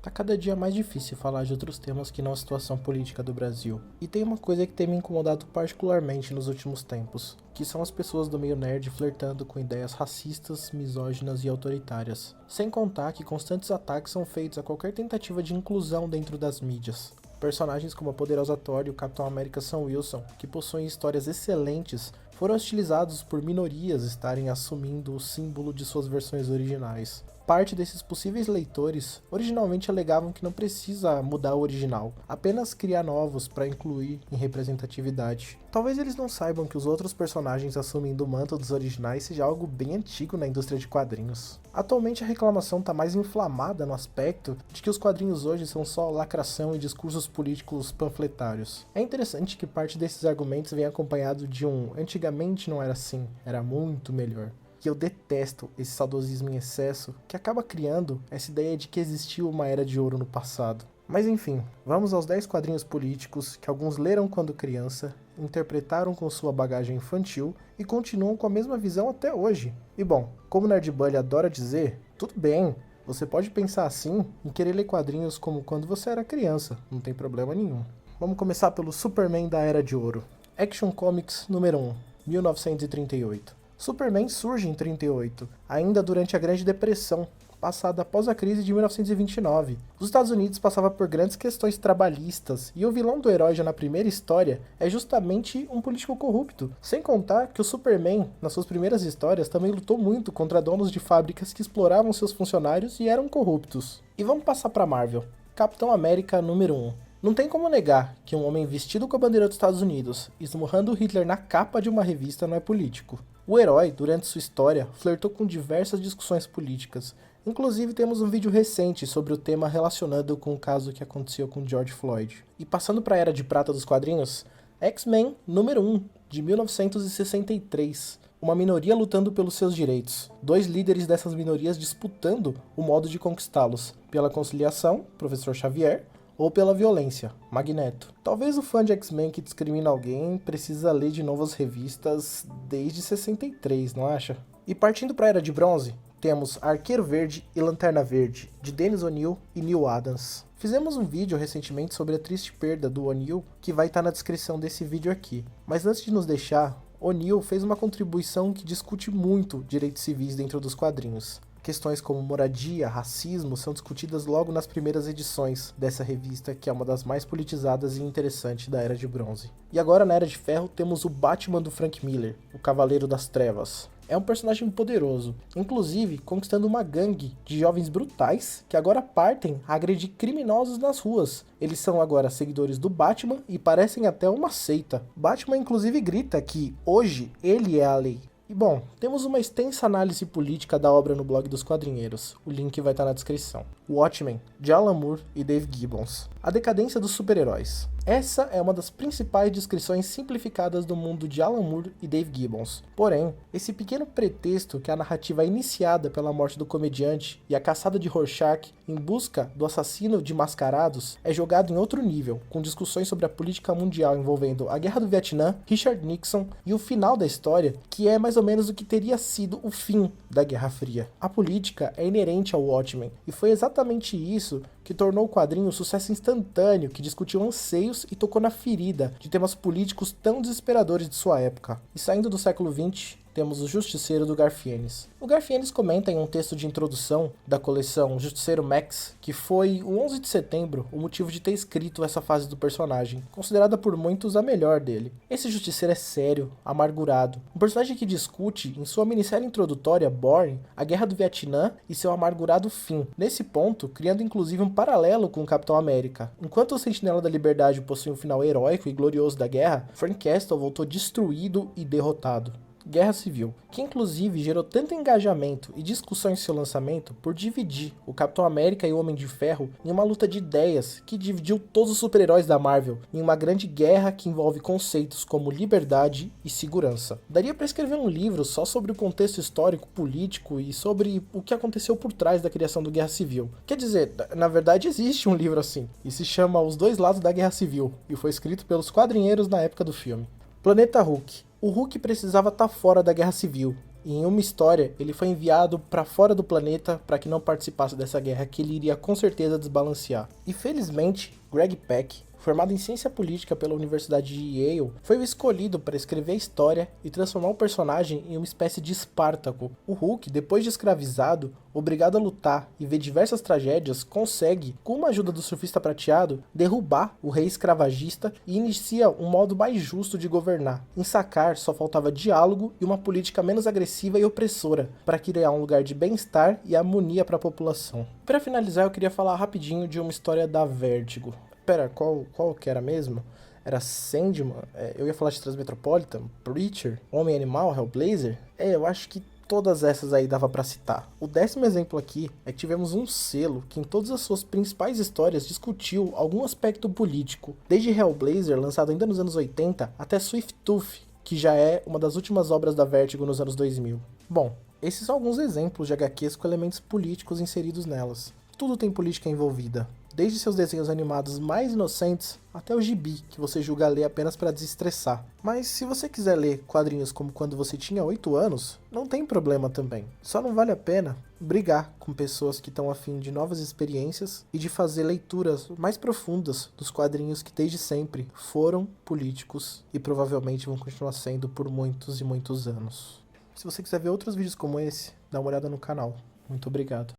Tá cada dia mais difícil falar de outros temas que não a situação política do Brasil. E tem uma coisa que tem me incomodado particularmente nos últimos tempos, que são as pessoas do meio nerd flertando com ideias racistas, misóginas e autoritárias. Sem contar que constantes ataques são feitos a qualquer tentativa de inclusão dentro das mídias. Personagens como a poderosa Thor e o Capitão América Sam Wilson, que possuem histórias excelentes, foram utilizados por minorias estarem assumindo o símbolo de suas versões originais. Parte desses possíveis leitores originalmente alegavam que não precisa mudar o original, apenas criar novos para incluir em representatividade. Talvez eles não saibam que os outros personagens assumindo o manto dos originais seja algo bem antigo na indústria de quadrinhos. Atualmente a reclamação está mais inflamada no aspecto de que os quadrinhos hoje são só lacração e discursos políticos panfletários. É interessante que parte desses argumentos vem acompanhado de antigamente não era assim, era muito melhor. Que eu detesto esse saudosismo em excesso que acaba criando essa ideia de que existiu uma era de ouro no passado. Mas enfim, vamos aos 10 quadrinhos políticos que alguns leram quando criança, interpretaram com sua bagagem infantil e continuam com a mesma visão até hoje. E bom, como o Nerd Bunny adora dizer, tudo bem, você pode pensar assim em querer ler quadrinhos como quando você era criança, não tem problema nenhum. Vamos começar pelo Superman da Era de Ouro. Action Comics número 1, 1938. Superman surge em 38, ainda durante a Grande Depressão, passada após a crise de 1929. Os Estados Unidos passavam por grandes questões trabalhistas, e o vilão do herói já na primeira história é justamente um político corrupto. Sem contar que o Superman, nas suas primeiras histórias, também lutou muito contra donos de fábricas que exploravam seus funcionários e eram corruptos. E vamos passar para Marvel. Capitão América número 1. Não tem como negar que um homem vestido com a bandeira dos Estados Unidos, esmurrando Hitler na capa de uma revista, não é político. O herói, durante sua história, flertou com diversas discussões políticas. Inclusive temos um vídeo recente sobre o tema relacionado com o caso que aconteceu com George Floyd. E passando para a Era de Prata dos quadrinhos, X-Men número 1, de 1963. Uma minoria lutando pelos seus direitos. Dois líderes dessas minorias disputando o modo de conquistá-los. Pela conciliação, Professor Xavier, ou pela violência, Magneto. Talvez o fã de X-Men que discrimina alguém precisa ler de novo as revistas desde 63, não acha? E partindo para a Era de Bronze, temos Arqueiro Verde e Lanterna Verde, de Dennis O'Neil e Neil Adams. Fizemos um vídeo recentemente sobre a triste perda do O'Neil, que vai estar na descrição desse vídeo aqui. Mas antes de nos deixar, O'Neil fez uma contribuição que discute muito direitos civis dentro dos quadrinhos. Questões como moradia, racismo são discutidas logo nas primeiras edições dessa revista, que é uma das mais politizadas e interessantes da Era de Bronze. E agora na Era de Ferro temos o Batman do Frank Miller, o Cavaleiro das Trevas. É um personagem poderoso, inclusive conquistando uma gangue de jovens brutais que agora partem a agredir criminosos nas ruas. Eles são agora seguidores do Batman e parecem até uma seita. Batman inclusive grita que hoje ele é a lei. E bom, temos uma extensa análise política da obra no blog dos quadrinheiros, o link vai estar na descrição. Watchmen, de Alan Moore e Dave Gibbons. A decadência dos super-heróis. Essa é uma das principais descrições simplificadas do mundo de Alan Moore e Dave Gibbons. Porém, esse pequeno pretexto que a narrativa é iniciada pela morte do comediante e a caçada de Rorschach em busca do assassino de mascarados é jogado em outro nível, com discussões sobre a política mundial envolvendo a Guerra do Vietnã, Richard Nixon e o final da história, que é mais ou menos o que teria sido o fim da Guerra Fria. A política é inerente ao Watchmen, e foi exatamente isso que tornou o quadrinho um sucesso instantâneo, que discutiu anseios e tocou na ferida de temas políticos tão desesperadores de sua época. E saindo do século XX, temos o Justiceiro do Garfienes. O Garfienes comenta em um texto de introdução da coleção Justiceiro Max que foi o 11 de setembro o motivo de ter escrito essa fase do personagem, considerada por muitos a melhor dele. Esse Justiceiro é sério, amargurado, um personagem que discute em sua minissérie introdutória Born a Guerra do Vietnã e seu amargurado fim, nesse ponto criando inclusive um paralelo com o Capitão América. Enquanto o Sentinela da Liberdade possui um final heróico e glorioso da guerra, Frank Castle voltou destruído e derrotado. Guerra Civil, que inclusive gerou tanto engajamento e discussão em seu lançamento por dividir o Capitão América e o Homem de Ferro em uma luta de ideias que dividiu todos os super-heróis da Marvel em uma grande guerra que envolve conceitos como liberdade e segurança. Daria para escrever um livro só sobre o contexto histórico, político e sobre o que aconteceu por trás da criação do Guerra Civil. Quer dizer, na verdade existe um livro assim, e se chama Os Dois Lados da Guerra Civil, e foi escrito pelos quadrinheiros na época do filme. Planeta Hulk. O Hulk precisava estar fora da Guerra Civil, E em uma história, ele foi enviado para fora do planeta para que não participasse dessa guerra que ele iria com certeza desbalancear. E felizmente, Greg Pak, formado em ciência política pela Universidade de Yale, foi o escolhido para escrever a história e transformar o personagem em uma espécie de Espartaco. O Hulk, depois de escravizado, obrigado a lutar e ver diversas tragédias, consegue, com uma ajuda do surfista prateado, derrubar o rei escravagista e inicia um modo mais justo de governar. Em Sakaar só faltava diálogo e uma política menos agressiva e opressora, para criar um lugar de bem-estar e harmonia para a população. Para finalizar, eu queria falar rapidinho de uma história da Vertigo. Pera, qual que era mesmo? Era Sandman? Eu ia falar de Transmetropolitan, Preacher, Homem-Animal, Hellblazer? Eu acho que todas essas aí dava pra citar. O 10º exemplo aqui é que tivemos um selo que em todas as suas principais histórias discutiu algum aspecto político, desde Hellblazer, lançado ainda nos anos 80, até Swift Tooth, que já é uma das últimas obras da Vertigo nos anos 2000. Bom, esses são alguns exemplos de HQs com elementos políticos inseridos nelas. Tudo tem política envolvida, desde seus desenhos animados mais inocentes até o gibi, que você julga ler apenas para desestressar. Mas se você quiser ler quadrinhos como quando você tinha 8 anos, não tem problema também. Só não vale a pena brigar com pessoas que estão afim de novas experiências e de fazer leituras mais profundas dos quadrinhos que desde sempre foram políticos e provavelmente vão continuar sendo por muitos e muitos anos. Se você quiser ver outros vídeos como esse, dá uma olhada no canal. Muito obrigado.